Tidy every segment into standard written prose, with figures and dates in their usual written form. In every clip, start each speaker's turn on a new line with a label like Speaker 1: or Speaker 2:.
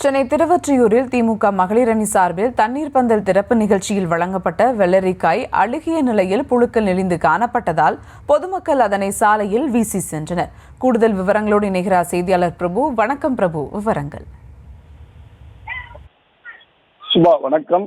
Speaker 1: சென்னை திருவொற்றியூரில் திமுக மகளிர் அணி சார்பில் தண்ணீர் பந்தல் திறப்பு நிகழ்ச்சியில் வழங்கப்பட்ட வெள்ளரிக்காய் அழுகிய நிலையில் புழுக்கள் நெளிந்து காணப்பட்டதால் பொதுமக்கள் அதனை சாலையில் வீசி சென்றனர். கூடுதல் விவரங்களோடு இணைகிறார் செய்தியாளர் பிரபு. வணக்கம் பிரபு, விவரங்கள்.
Speaker 2: சுபா வணக்கம்.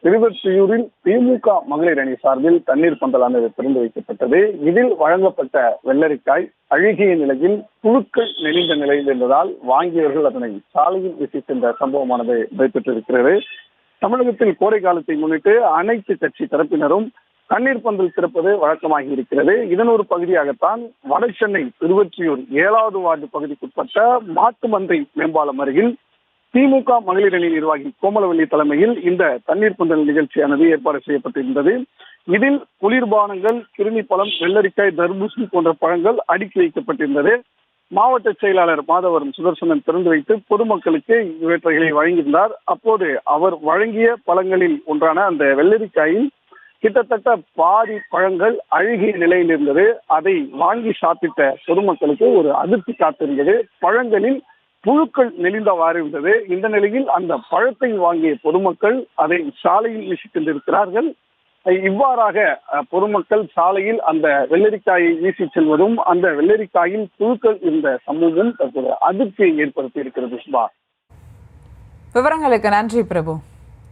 Speaker 2: திருவொற்றியூரில் திமுக மகளிர் அணி சார்பில் தண்ணீர் பந்தலானது திறந்து வைக்கப்பட்டது. இதில் வழங்கப்பட்ட வெள்ளரிக்காய் அழுகிய நிலையில் புழுக்கள் நெளிந்த நிலையில் இருந்ததால் வாங்கியவர்கள் அதனை சாலையில் வீசி சென்ற சம்பவமானது நடைபெற்றிருக்கிறது. தமிழகத்தில் கோடை காலத்தை முன்னிட்டு அனைத்து கட்சி தரப்பினரும் தண்ணீர் பந்தல் திறப்பது வழக்கமாகி இருக்கிறது. இதன் ஒரு பகுதியாகத்தான் வடசென்னை திருவொற்றியூர் 7வது வார்டு பகுதிக்குட்பட்ட மாட்டுமந்தை மேம்பாலம் அருகில் திமுக மகளிர் அணி நிர்வாகி கோமலவல்லி தலைமையில் இந்த தண்ணீர் பந்தல் நிகழ்ச்சியானது ஏற்பாடு செய்யப்பட்டிருந்தது. இதில் குளிர்பானங்கள், கிருமி பழம், வெள்ளரிக்காய், தர்பூசணி போன்ற பழங்கள் அடுக்கி வைக்கப்பட்டிருந்தது. மாவட்ட செயலாளர் மாதவரம் சுதர்சனன் திறந்து வைத்து பொதுமக்களுக்கு இவற்றைகளை வழங்கியிருந்தார். அப்போது அவர் வழங்கிய பழங்களில் ஒன்றான அந்த வெள்ளரிக்காயில் கிட்டத்தட்ட பாதி பழங்கள் அழுகிய நிலையில் இருந்தது. அதை வாங்கி சாப்பிட்ட பொதுமக்களுக்கு ஒரு அதிர்ச்சி காத்திருந்தது. பழங்களில் புழுக்கள் நெளிந்தவாறு இருந்தது. இந்த நிலையில் அந்த பழத்தை வாங்கிய பொதுமக்கள் அதை சாலையில் வீசி சென்றிருக்கிறார்கள். இவ்வாறாக பொதுமக்கள் சாலையில் அந்த வெள்ளரிக்காயை வீசி செல்வதும் அந்த வெள்ளரிக்காயில் புழுக்கள் இருந்த சம்பவமும் தற்போது அதிர்ச்சியை ஏற்படுத்தி இருக்கிறது.
Speaker 1: விவரங்களுக்கு நன்றி பிரபு.